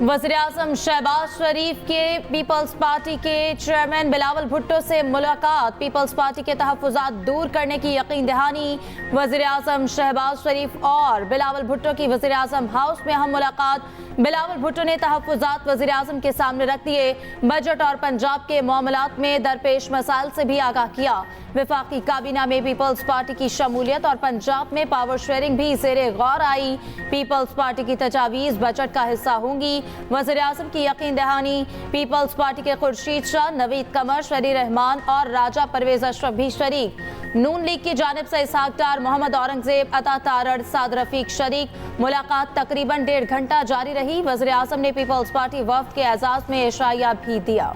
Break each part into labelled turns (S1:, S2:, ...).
S1: वज़ीर-ए-आज़म शहबाज शरीफ के peoples party के चेयरमैन बिलावल भुट्टो से मुलाकात। पीपल्स पार्टी के तहफ़्फ़ुज़ात दूर करने की यकीन दहानी। वज़ीर-ए-आज़म शहबाज शरीफ और बिलावल भुट्टो की वज़ीर-ए-आज़म हाउस में अहम मुलाकात। बिलावल भुट्टो ने तहफ़्फ़ुज़ात वज़ीर-ए-आज़म के सामने रख दिए। बजट और पंजाब के मामलात में दरपेश मसाइल से भी आगाह किया। वफाकी काबीना में पीपल्स पार्टी की शमूलियत और पंजाब में पावर शेयरिंग भी ज़ेरे गौर आई। पीपल्स पार्टी की तजावीज़ बजट का हिस्सा होंगी। वज़ीर-ए-आज़म की यकीन दहानी। पीपल्स पार्टी के खुर्शीद शाह, नवीद कमर, शरी रहमान और राजा परवेज अशरफ भी शरीक। नून लीग की जानिब से इसहाक डार, मोहम्मद औरंगजेब, अता तारड़, साद रफीक शरीक। मुलाकात तकरीबन 1.5 घंटा जारी रही। वज़ीर-ए-आज़म ने पीपल्स पार्टी वफ़द के एजाज़ में इशाया भी दिया।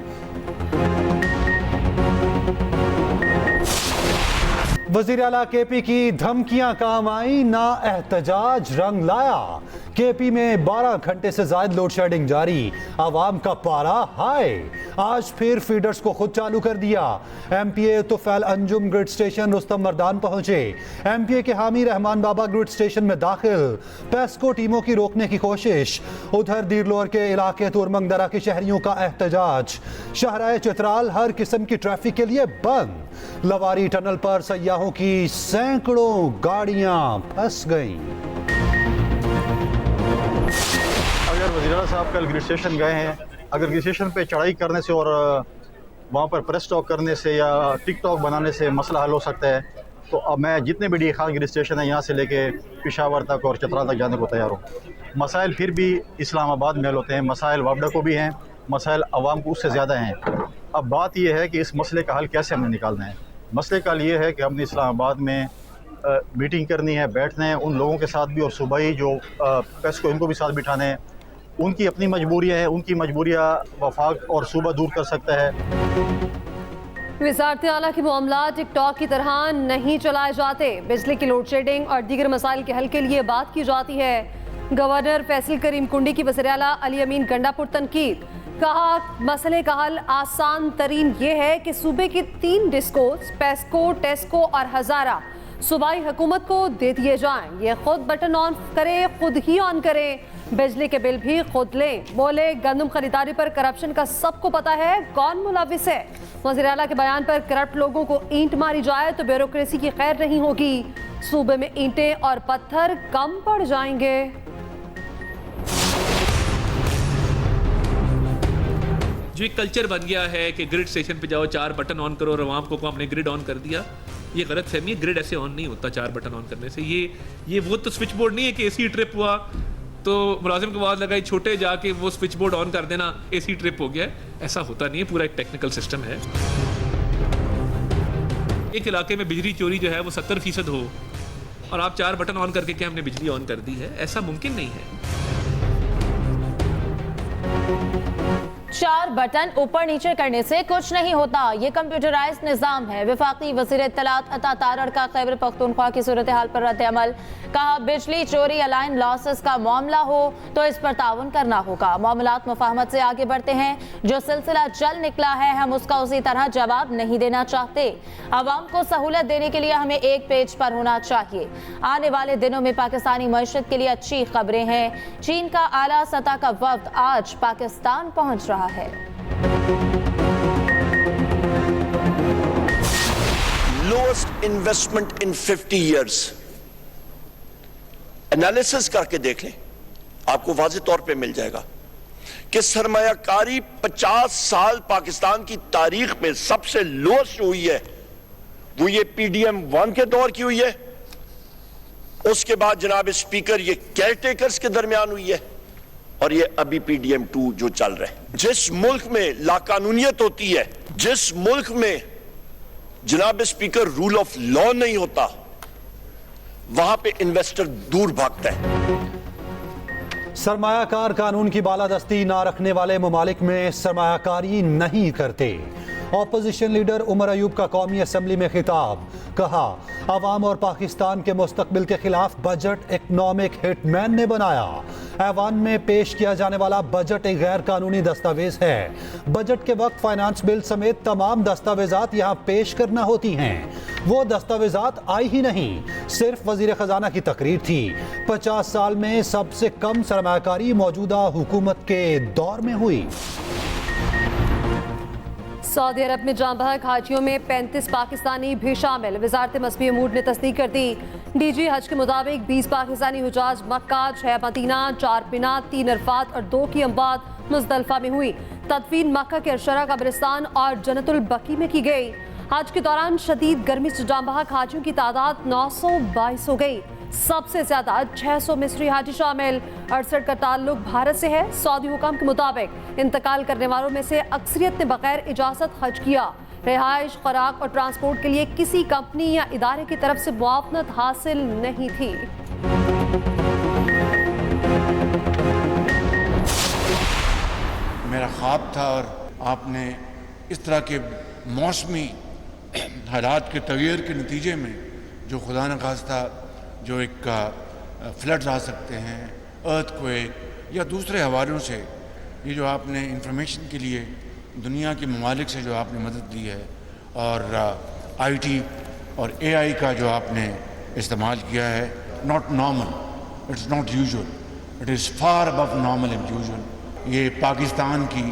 S2: वज़ीर आला केपी की धमकियां काम आई, ना एहतजाज रंग लाया। केपी में 12 घंटे से ज्यादा लोड शेडिंग जारी, आवाम का पारा हाई। आज फिर फीडर्स को खुद चालू कर दिया। MPA Tufail Anjum grid station Rustam Mardan पहुंचे। MPA के हामी रहमान बाबा ग्रिड स्टेशन में दाखिल। पेस्को टीमों की रोकने की कोशिश। उधर दीरलोर के इलाके तुरमंग दरा के शहरियों का एहतजाज। शहराए चित्राल हर किस्म की ट्रैफिक के लिए बंद। लवारी टनल पर सयाहों की सैकड़ों गाड़ियां फंस गईं।
S3: अगर वज़ीर साहब कल ग्रिड स्टेशन गए हैं, अगर ग्रिड स्टेशन पे चढ़ाई करने से और वहाँ पर प्रेस टॉक करने से या टिकटॉक बनाने से मसला हल हो सकता है, तो अब मैं जितने भी डी खान ग्रिड स्टेशन है यहाँ से लेके पेशावर तक और चतरा तक जाने को तैयार हूँ। मसाइल फिर भी इस्लामाबाद में हल होते हैं, मसाइल वापडा को भी हैं, मसाइल अवाम को उससे ज़्यादा हैं। अब बात यह है कि इस मसले का हल कैसे हमें निकालना है। मसले का ये है कि हमने इस्लामाबाद में मीटिंग करनी है, बैठना है उन लोगों के साथ भी, और सूबाई जो प्रेस को इनको भी साथ बिठाना है। उनकी अपनी मजबूरियाँ हैं, उनकी मजबूरियाँ वफाक और सूबा दूर कर सकता है।
S4: वज़ारत आला के मामला टिकटॉक की तरह नहीं चलाए जाते। बिजली की लोड शेडिंग और दीगर मसाइल के हल के लिए बात की जाती है। गवर्नर फैसल करीम कुंडी की वज़ीर आला अली अमीन गंडापुर तनकीद। कहा, मसले का हल आसान तरीन ये है कि सूबे की 3 डिस्कोस पेस्को, टेस्को और हज़ारा सूबाई हुकूमत को दे दिए जाएं। ये खुद बटन ऑन करे, खुद ही ऑन करें, बिजली के बिल भी खुद लें। बोले, गंदम खरीदारी पर करप्शन का सबको पता है, कौन मुलविस है। वज़ीर आला के बयान पर करप्ट लोगों को ईंट मारी जाए तो ब्यूरोक्रेसी की खैर नहीं होगी। सूबे में ईंटें और पत्थर कम पड़ जाएंगे।
S5: जो एक कल्चर बन गया है कि ग्रिड स्टेशन पे जाओ, 4 बटन ऑन करो और आवाम को हमने ग्रिड ऑन कर दिया, ये गलत फहमी है। ग्रिड ऐसे ऑन नहीं होता 4 बटन ऑन करने से। ये वो तो स्विच बोर्ड नहीं है कि AC ट्रिप हुआ तो मुलाजिम को आवाज़ लगाई, छोटे जाके वो स्विच बोर्ड ऑन कर देना, AC ट्रिप हो गया। ऐसा होता नहीं है, पूरा एक टेक्निकल सिस्टम है। एक इलाके में बिजली चोरी जो है वो 70% हो और आप 4 बटन ऑन करके क्या हमने बिजली ऑन कर दी है, ऐसा मुमकिन नहीं है।
S1: 4 बटन ऊपर नीचे करने से कुछ नहीं होता, ये कंप्यूटराइज्ड निज़ाम है। वफाकी वज़ीर इत्तलात अता तारड़ का खैबर पख्तूनख्वा की सूरत हाल पर रद्द अमल। कहा, बिजली चोरी या लाइन लॉसेस का मामला हो तो इस पर ताउन करना होगा। मामलात मुफाहमत से आगे बढ़ते हैं। जो सिलसिला चल निकला है हम उसका उसी तरह जवाब नहीं देना चाहते। आवाम को सहूलत देने के लिए हमें एक पेज पर होना चाहिए। आने वाले दिनों में पाकिस्तानी मईशत के लिए अच्छी खबरें हैं। चीन का आला सतह का वफ्द आज पाकिस्तान पहुंच रहा है।
S6: लोएस्ट इन्वेस्टमेंट इन 50 years एनालिसिस करके देख लें, आपको वाज़ेह तौर पे मिल जाएगा कि सरमायाकारी 50 साल पाकिस्तान की तारीख में सबसे लोएस्ट हुई है वो ये PDM 1 के दौर की हुई है। उसके बाद जनाब स्पीकर ये केयरटेकर्स के दरमियान हुई है और ये अभी PDM 2 जो चल रहा है। जिस मुल्क में लाकानूनियत होती है, जिस मुल्क में जनाब स्पीकर रूल ऑफ लॉ नहीं होता, वहां पे इन्वेस्टर दूर भागता है।
S2: सरमायाकार कानून की बालादस्ती ना रखने वाले ममालिक में सरमायाकारी नहीं करते। ऑपोजिशन लीडर उमर अयूब का कौमी असम्बली में खिताब। कहा, अवाम और पाकिस्तान के मुस्तकबिल के खिलाफ बजट इकनॉमिक हिटमैन ने बनाया। ऐवान में पेश किया जाने वाला बजट एक गैर कानूनी दस्तावेज है। बजट के वक्त फाइनेंस बिल समेत तमाम दस्तावेजात यहाँ पेश करना होती हैं। वो दस्तावेजात आई ही नहीं, सिर्फ वजीर खजाना की तकरीर थी। 50 साल में सबसे कम सरमायाकारी मौजूदा हुकूमत के दौर में हुई।
S4: सऊदी अरब में जाँ बहक हाजियों में 35 पाकिस्तानी भी शामिल। वजारत मसबी अमूर ने तस्दीक कर दी। डीजी हज के मुताबिक 20 पाकिस्तानी हुजाज मक्का, 6 मदीना, 4 बिना, 3 अरफात और 2 की अमवात मुज़दलिफा में हुई। तदफीन मक्का के अशरा कब्रिस्तान और जन्नतुल बकी में की गई। हज के दौरान शदीद गर्मी से जाँ बहक हाजियों की तादाद 922 हो गई। सबसे ज्यादा 600 मिस्री हाजी शामिल। 68 का ताल्लुक भारत से है। सऊदी हुकाम के मुताबिक इंतकाल करने वालों में से अक्सरियत ने बगैर इजाजत हज किया। रिहाइश, खुराक और ट्रांसपोर्ट के लिए किसी कंपनी या इदारे की तरफ से मुआवनत हासिल नहीं थी।
S7: मेरा ख्वाब था और आपने इस तरह के मौसमी हालात के तगैर के नतीजे में जो खुदा न खास्ता जो एक फ्लड्स आ सकते हैं, अर्थक्वेक या दूसरे हवालों से, ये जो आपने इंफॉर्मेशन के लिए दुनिया के ममालिक से जो आपने मदद दी है और आईटी और एआई का जो आपने इस्तेमाल किया है, not normal, it's not usual, it is far above normal and usual. ये पाकिस्तान की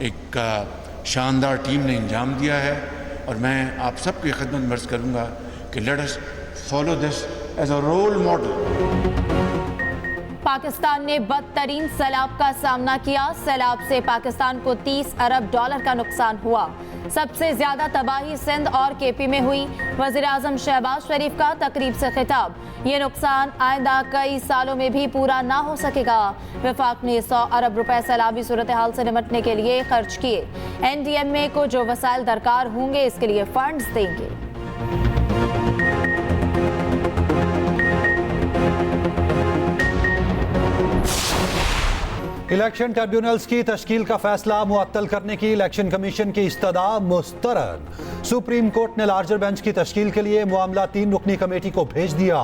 S7: एक शानदार टीम ने अंजाम दिया है और मैं आप सबकी खिदमत में अर्ज़ करूँगा कि let us follow this as a role model.
S1: Pakistan ने बदतरीन सैलाब का सामना किया। सैलाब से पाकिस्तान को $30 अरब का नुकसान हुआ। सबसे ज्यादा तबाही सिंध और केपी में हुई। वजीर आजम शहबाज शरीफ का तकरीब से खिताब, ये नुकसान आइंदा कई सालों में भी पूरा ना हो सकेगा। वफाक ने 100 अरब रुपए सैलाबी सूरत हाल से निपटने के लिए खर्च किए। NDMA को जो वसाइल दरकार होंगे इसके लिए फंड्स देंगे।
S2: इलेक्शन ट्रिब्यूनल्स की तश्कील का फैसला मुअत्तल करने की इलेक्शन कमीशन की इस्तदा मुस्तरद। सुप्रीम कोर्ट ने लार्जर बेंच की तश्कील के लिए मामला 3 रुकनी कमेटी को भेज दिया।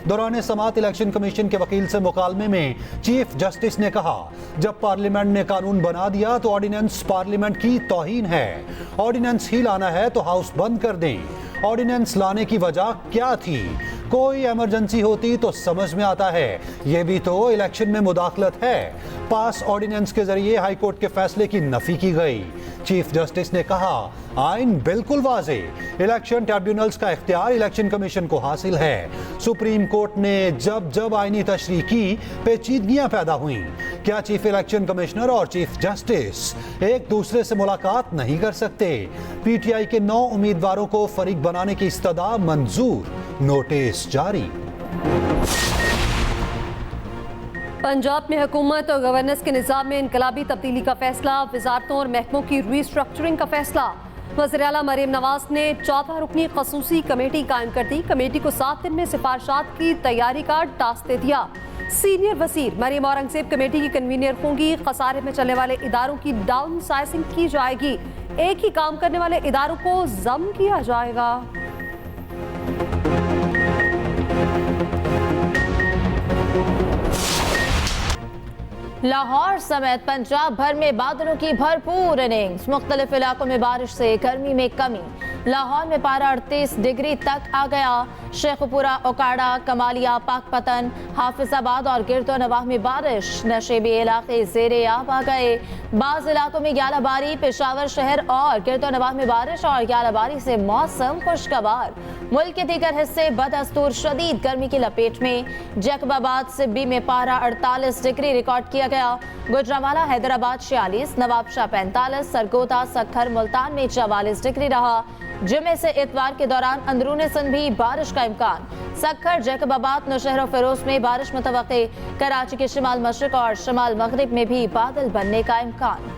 S2: दौरान समात इलेक्शन कमीशन के वकील से मुकालमे में चीफ जस्टिस ने कहा, जब पार्लियामेंट ने कानून बना दिया तो ऑर्डिनेंस पार्लियामेंट की तौहीन है। ऑर्डिनेंस ही लाना है तो हाउस बंद कर दें। ऑर्डिनेंस लाने की वजह क्या थी? कोई इमरजेंसी होती तो समझ में आता है, ये भी तो इलेक्शन में मुदाखलत है। पास ऑर्डिनेंस के जरिए हाई कोर्ट के फैसले की नफी की गई। चीफ जस्टिस ने कहा, आइन बिल्कुल वाज़े, इलेक्शन ट्रिब्यूनल्स का इख्तियार इलेक्शन कमीशन को हासिल है। सुप्रीम कोर्ट ने जब जब आइनी तशरीह की, पेचीदगियां पैदा हुई। क्या चीफ इलेक्शन कमिश्नर और चीफ जस्टिस एक दूसरे से मुलाकात नहीं कर सकते? PTI के 9 उम्मीदवारों को फरीक बनाने की इस्तदा मंजूर, नोटिस जारी।
S4: पंजाब में हुकूमत और गवर्नेंस के निज़ाम में इनकलाबी तब्दीली का फैसला। वजारतों और महकमों की रीस्ट्रक्चरिंग का फैसला। वज़ीर आला मरियम नवाज ने 14 रुकनी खसूसी कमेटी कायम कर दी। कमेटी को 7 दिन में सिफारिशात की तैयारी का टास्क दे दिया। सीनियर वजीर मरियम औरंगजेब कमेटी की कन्वीनर होंगी। खसारे में चलने वाले इदारों की डाउन साइजिंग की जाएगी। एक ही काम करने वाले इदारों को जम किया जाएगा।
S1: लाहौर समेत पंजाब भर में बादलों की भरपूर इनिंग्स। मुख्तलिफ इलाकों में बारिश से गर्मी में कमी। लाहौर में पारा 38 डिग्री तक आ गया। शेखपुरा, ओकाड़ा, कमालिया, पाकपतन, हाफिजाबाद और गिरदोनवाह में बारिश। नशेबी इलाके ज़ेरे आब आ गए। बाज़ इलाकों में ग्यालाबारी, पेशावर शहर और गिरदोनवाह में बारिश और ग्यालाबारी से मौसम खुशगवार। मुल्क के दीगर हिस्से बदस्तूर शदीद गर्मी की लपेट में। जैकबाबाद, सिब्बी में पारा 48 डिग्री रिकॉर्ड किया गया। गुजरांवाला, हैदराबाद 46, नवाबशाह 45, सरगोदा, सखर, मुल्तान में 44 डिग्री रहा। जुमे से इतवार के दौरान अंदरूनी सिंध भी बारिश का इम्कान। सखर, जैकबाबाद, नौशहर और फिरोज में बारिश मुतवक्के। कराची के शिमाल मशरिक और शिमाल मगरिब में भी बादल बनने का इम्कान।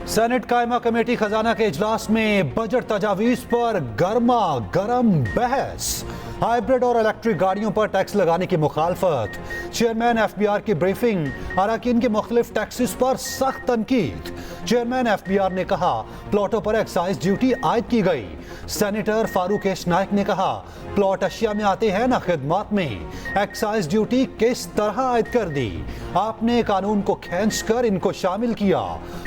S2: सेनेट कायमा कमेटी खजाना के इजलास में बजट तजावीज पर गर्मा गर्म बहस। हाइब्रिड और इलेक्ट्रिक गाड़ियों पर टैक्स लगाने की मुखालफत। चेयरमैन FBR की ब्रीफिंग। अराकीन के मुख्तलिफ टैक्सेस पर सख्त तनकीद। चेयरमैन FBR ने कहा, प्लॉटों पर एक्साइज ड्यूटी आयद की गई। सेनेटर फारूक एश नाइक ने कहा, प्लॉट अशिया में आते हैं ना खिदमात में। एक्साइज ड्यूटी किस तरह आयद कर दी? आपने कानून को खींचकर इनको शामिल किया।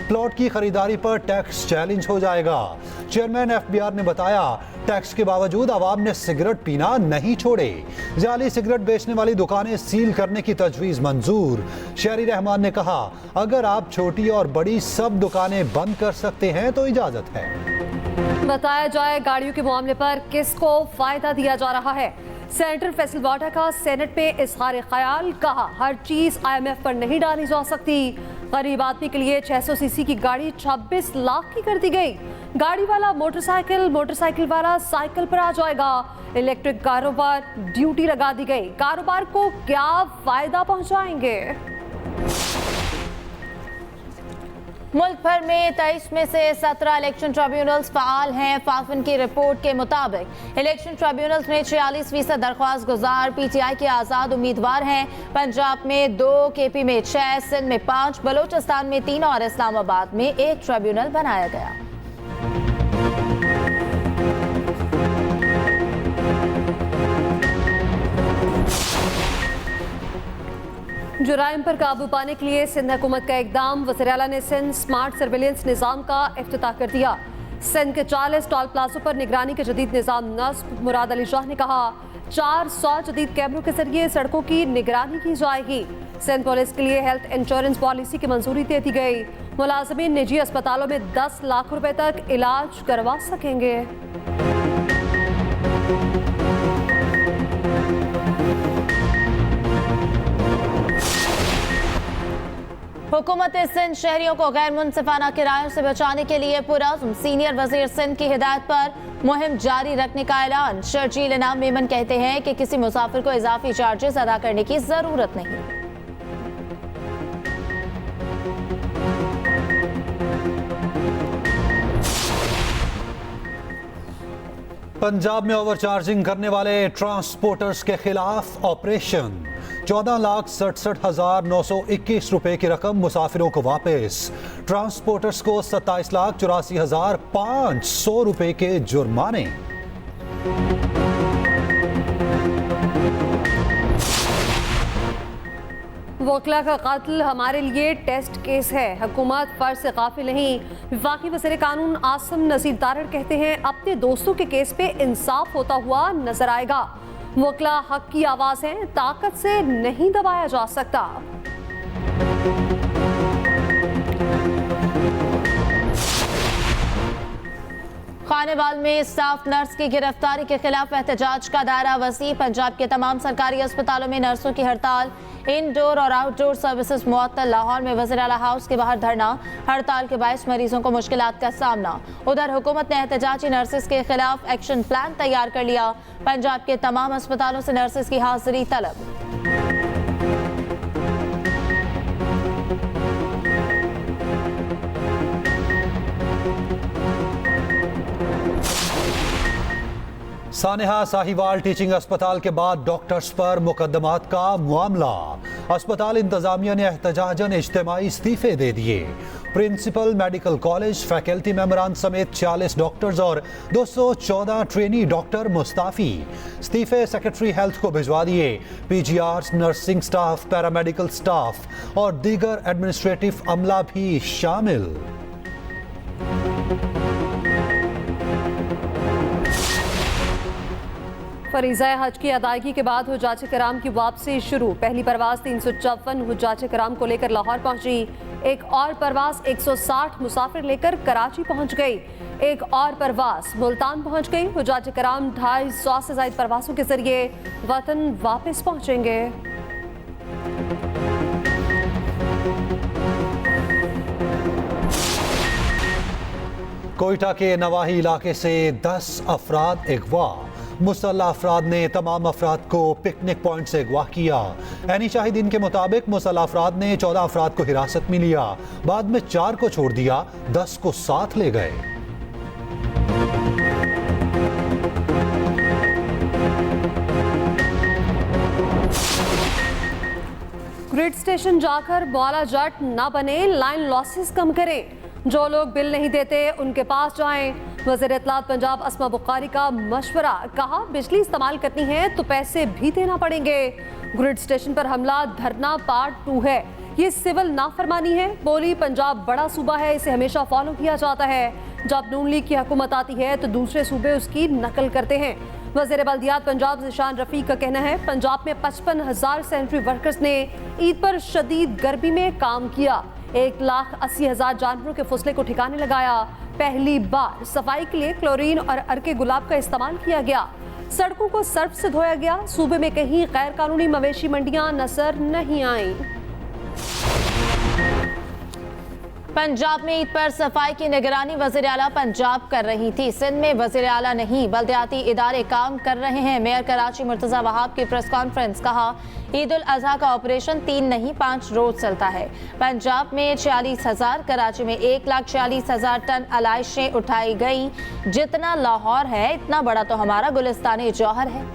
S2: प्लॉट की खरीदारी पर टैक्स चैलेंज हो जाएगा। चेयरमैन एफबीआर ने बताया, टैक्स के बावजूद आवाम ने सिगरेट पीना नहीं छोड़े। जाली सिगरेट बेचने वाली दुकानें सील करने की तजवीज मंजूर। शहरी रहमान ने कहा, अगर आप छोटी और बड़ी सब दुकानें बंद कर सकते हैं तो इजाजत है।
S4: बताया जाए गाड़ियों के मामले पर किसको फायदा दिया जा रहा है। सेनेटर फैसल वाटा का सेनेट पे इजहार ख्याल, कहा हर चीज IMF पर नहीं डाली जा सकती। गरीब आदमी के लिए 600 सीसी की गाड़ी 26 लाख की कर दी गई। गाड़ी वाला मोटरसाइकिल, मोटरसाइकिल वाला साइकिल पर आ जाएगा। इलेक्ट्रिक कारों पर ड्यूटी लगा दी गई। कारोबार को क्या फायदा पहुंचाएंगे?
S1: मुल्क भर में 23 में से 17 इलेक्शन ट्रिब्यूनल्स फाल हैं। फाफन की रिपोर्ट के मुताबिक इलेक्शन ट्रिब्यूनल्स में 46% दरख्वास्त गुजार PTI के आज़ाद उम्मीदवार हैं। पंजाब में 2, KP में 6, सिंध में 5, बलोचिस्तान में 3 और इस्लामाबाद में 1 ट्रिब्यूनल बनाया गया।
S4: जुराइम पर काबू पाने के लिए सिंध हुकूमत का इकदाम। वज़ीर आला ने सिंध स्मार्ट सर्विलेंस निज़ाम का इफ्तिताह कर दिया। सिंध के 40 टोल प्लाजों पर निगरानी के जदीद निज़ाम नस्ब। मुराद अली शाह ने कहा, 400 जदीद कैमरों के जरिए सड़कों की निगरानी की जाएगी। सिंध पुलिस के लिए हेल्थ इंश्योरेंस पॉलिसी की मंजूरी दे दी गई। मुलाजमीन निजी अस्पतालों में 10 लाख रुपए तक इलाज करवा सकेंगे।
S1: हुकूमत सिंध शहरियों को गैर मुनसिफाना किरायों से बचाने के लिए पुरज़्म। सीनियर वजीर सिंध की हिदायत पर मुहिम जारी रखने का ऐलान। शर्जील इनाम मेमन कहते हैं कि किसी मुसाफिर को इजाफी चार्जेस अदा करने की जरूरत नहीं।
S2: पंजाब में ओवरचार्जिंग करने वाले ट्रांसपोर्टर्स के खिलाफ ऑपरेशन। 14,67,921 रुपए की रकम मुसाफिरों को वापस। ट्रांसपोर्टर्स को 27,84,500 रुपए के जुर्माने।
S4: वकला का कत्ल हमारे लिए टेस्ट केस है। हुकूमत फर्ज से गाफिल नहीं। वफाकी वज़ीर कानून आसिम नज़ीर तारड़ कहते हैं, अपने दोस्तों के केस पे इंसाफ होता हुआ नजर आएगा। वकला हक की आवाज है, ताकत से नहीं दबाया जा सकता।
S1: खानेवाल में स्टाफ नर्स की गिरफ्तारी के खिलाफ एहतजाज का दायरा वसी। पंजाब के तमाम सरकारी अस्पतालों में नर्सों की हड़ताल। इनडोर और आउटडोर सर्विसेज मुअत्तल। लाहौर में वज़ीर आला हाउस के बाहर धरना। हड़ताल के बायस मरीजों को मुश्किलात का सामना। उधर हुकूमत ने एहतजाजी नर्सेज के खिलाफ एक्शन प्लान तैयार कर लिया। पंजाब के तमाम अस्पतालों से नर्सेज की हाजिरी तलब।
S2: सानेहा साहिवाल टीचिंग अस्पताल के बाद डॉक्टर्स पर मुकदमात का मामला। अस्पताल इंतजामिया ने एहतजाजन इज्तिमाई इस्तीफे दे दिए। प्रिंसिपल मेडिकल कॉलेज फैकल्टी मेंबरान समेत 40 डॉक्टर्स और 214 ट्रेनी डॉक्टर मुस्ताफी। इस्तीफे सेक्रेटरी हेल्थ को भिजवा दिए। PGRs, nursing staff, paramedical staff और दीगर एडमिनिस्ट्रेटिव अमला भी शामिल।
S4: फरीज़ा हज की अदायगी के बाद हुज्जाज कराम की वापसी शुरू। पहली परवाज 354 हुज्जाज कराम को लेकर लाहौर पहुंची। एक और परवाज 160 मुसाफिर लेकर कराची पहुंच गई। एक और परवाज मुल्तान पहुंच गई। हुज्जाज कराम 250 से ज्यादा परवाजों के जरिए वतन वापस पहुंचेंगे।
S2: कोयटा के नवाही इलाके से 10 अफराद अगवा। मुसल्लह अफराद ने तमाम अफराद को पिकनिक पॉइंट से अगवा किया। ऐनी शाहिदीन के मुताबिक मुसल्लह अफराद ने 14 अफराद को हिरासत में लिया। बाद में 4 को छोड़ दिया, 10 को साथ ले गए।
S4: ग्रिड स्टेशन जाकर बौला जट न बने, लाइन लॉसेस कम करें। जो लोग बिल नहीं देते उनके पास जाएं। वज़ीर इत्तलात पंजाब अस्मा बुखारी का मशवरा, कहा बिजली इस्तेमाल करनी है तो पैसे भी देना पड़ेंगे। ग्रिड स्टेशन पर हमला धरना पार्ट 2 है, ये सिविल नाफरमानी है। बोली पंजाब बड़ा सूबा है, इसे हमेशा फॉलो किया जाता है। जब नून लीग की हुकूमत आती है तो दूसरे सूबे उसकी नकल करते हैं। वज़ीर बल्दियात पंजाब ज़िशान रफ़ीक का कहना है पंजाब में 55,000 सैनिटरी वर्कर्स ने ईद पर शदीद गर्मी में काम किया। 1,80,000 जानवरों के फुसले को ठिकाने लगाया। पहली बार सफाई के लिए क्लोरीन और अर्के गुलाब का इस्तेमाल किया गया। सड़कों को सर्फ से धोया गया। सूबे में कहीं गैर कानूनी मवेशी मंडियां नजर नहीं आईं।
S1: पंजाब में ईद पर सफाई की निगरानी वज़ीर आला पंजाब कर रही थी। सिंध में वज़ीर आला नहीं बल्दियाती इदारे काम कर रहे हैं। मेयर कराची मुर्तज़ा वहाब की प्रेस कॉन्फ्रेंस, कहा ईद उल अजहा का ऑपरेशन 3 नहीं 5 रोज चलता है। पंजाब में 46,000, कराची में 1,46,000 टन अलाइशें उठाई गई। जितना लाहौर है इतना बड़ा तो हमारा गुलिस्तान जौहर है।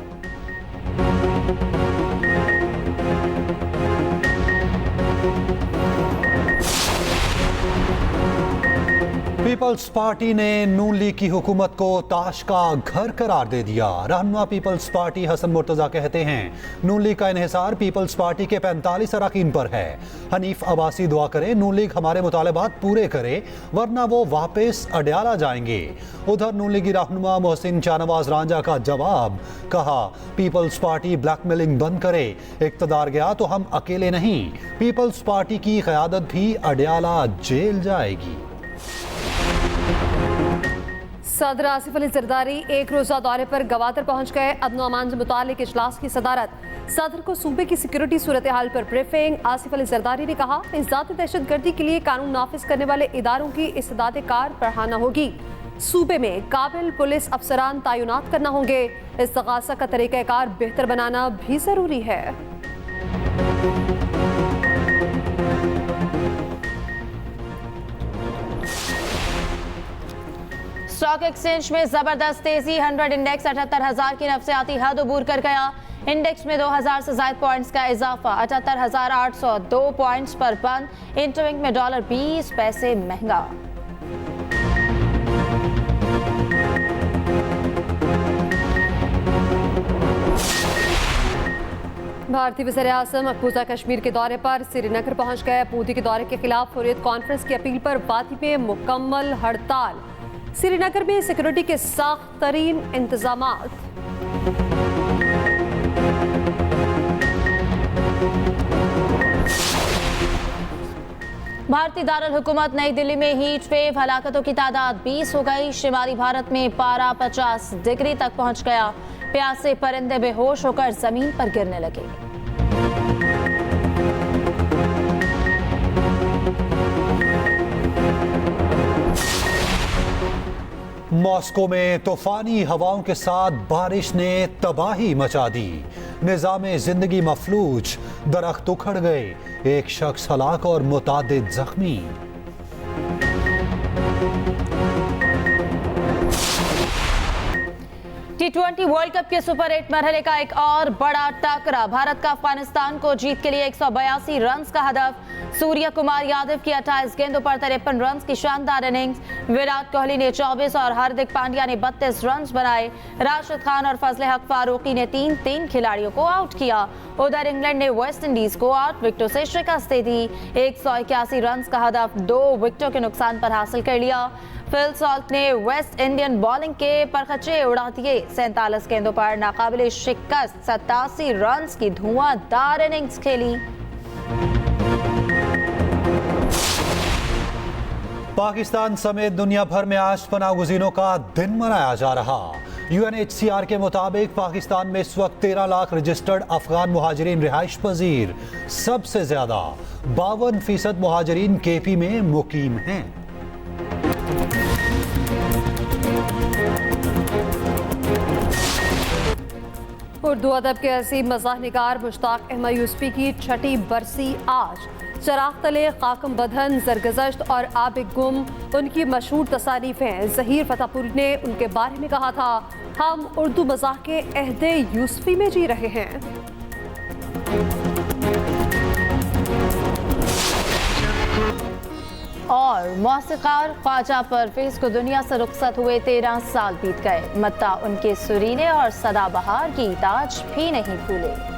S2: पीपल्स पार्टी ने नून लीग की हुकूमत को ताश का घर करार दे दिया। रहनुमा पीपल्स पार्टी हसन मुर्तज़ा कहते हैं नून लीग का इन्हिसार पीपल्स पार्टी के 45 अरकान पर है। हनीफ अब्बासी दुआ करें नून लीग हमारे मुतालबात पूरे करे वरना वो वापस अडयाला जाएंगे। उधर नून लीगी रहनुमा मोहसिन शाहनवाज रांझा का जवाब, कहा पीपल्स पार्टी ब्लैकमेलिंग बंद करे, इक़्तिदार गया तो हम अकेले नहीं, पीपल्स पार्टी की क़यादत भी अडयाला जेल जाएगी।
S4: सदर आसिफ अली जरदारी एक रोजा दौरे पर गवादर पहुंच गए। अमन अमान से मुतालिक इजलास की सदारत, सदर को सूबे की सिक्योरिटी सूरत हाल पर ब्रीफिंग। आसिफ अली जरदारी ने कहा इज़ाती दहशतगर्दी के लिए कानून नाफिज करने वाले इदारों की इस्तेदाद कार बढ़ाना होगी। सूबे में काबिल पुलिस अफसरान तैनात करना होंगे। इस्तिगासा का तरीक़ाकार बेहतर बनाना भी जरूरी है।
S1: स्टॉक एक्सचेंज में जबरदस्त तेजी, 100 इंडेक्स 78,000 की नफसियाती हद अबूर कर गया। इंडेक्स में 2,000 से ज्यादा पॉइंट्स का इजाफा, 78,802 पॉइंट्स पर बंद। इंटरविंग में डॉलर 20 पैसे महंगा।
S4: भारतीय वज़ीर-ए-आज़म मकबूजा कश्मीर के दौरे पर श्रीनगर पहुंच गए। मोदी के दौरे के खिलाफ हुर्रियत कॉन्फ्रेंस की अपील पर वादी में मुकम्मल हड़ताल। श्रीनगर में सिक्योरिटी के सख्त तरीन इंतजामात।
S1: भारतीय दारुल हुकूमत नई दिल्ली में हीट वेव, हलाकतों की तादाद 20 हो गई। शिमाली भारत में पारा 50 डिग्री तक पहुंच गया। प्यासे परिंदे बेहोश होकर जमीन पर गिरने लगे।
S2: मॉस्को में तूफानी हवाओं के साथ बारिश ने तबाही मचा दी। निज़ाम जिंदगी मफलूज, दरख्त उखड़ गए, एक शख्स हलाक और मुतादिद जख्मी।
S1: T20 वर्ल्ड कप के सुपर 8 मरहले का एक और बड़ा टाकरा। भारत का अफगानिस्तान को जीत के लिए 182 रन का हदफ। सूर्य कुमार यादव की 28 गेंदों पर 53 रन की शानदार इनिंग्स। विराट कोहली ने 24 और हार्दिक पांड्या ने 32 रन बनाए। राशिद खान और फजले हक फारूकी ने 3-3 खिलाड़ियों को आउट किया। उधर इंग्लैंड ने वेस्ट इंडीज को 8 विकेटों से शिकस्त दे दी। 181 रन का हदफ 2 विकेटों के नुकसान पर हासिल कर लिया। फिल सॉल्ट ने वेस्ट इंडियन बॉलिंग के परखचे उड़ा दिए। 47 गेंदों पर नाकाबिले शिकस्त 87 रन की धुआंधार इनिंग्स खेली।
S2: पाकिस्तान समेत दुनिया भर में आज पनाहगुज़ीनों का दिन मनाया जा रहा। UNHCR के मुताबिक पाकिस्तान में इस वक्त 13 लाख रजिस्टर्ड अफगान मुहाजिरीन रिहाइश पजीर। सबसे ज्यादा 52% मुहाजिरीन KP में मुकीम हैं।
S4: उर्दू अदब के अजीम मज़ाह निगार मुश्ताक अहमद यूसुफी की 6ठी बरसी आज। चराग तले, खाकम बदन, जरगज़श्त और आब गुम उनकी मशहूर तसारीफ हैं। ज़हीर फतेहपुरी ने उनके बारे में कहा था, हम उर्दू मज़ाह के अहदे यूसुफी में जी रहे हैं।
S1: और मौसीकार ख्वाजा परवेज को दुनिया से रुखसत हुए 13 साल बीत गए। मत्ता उनके सुरीले और सदाबहार गीत आज भी नहीं भूले।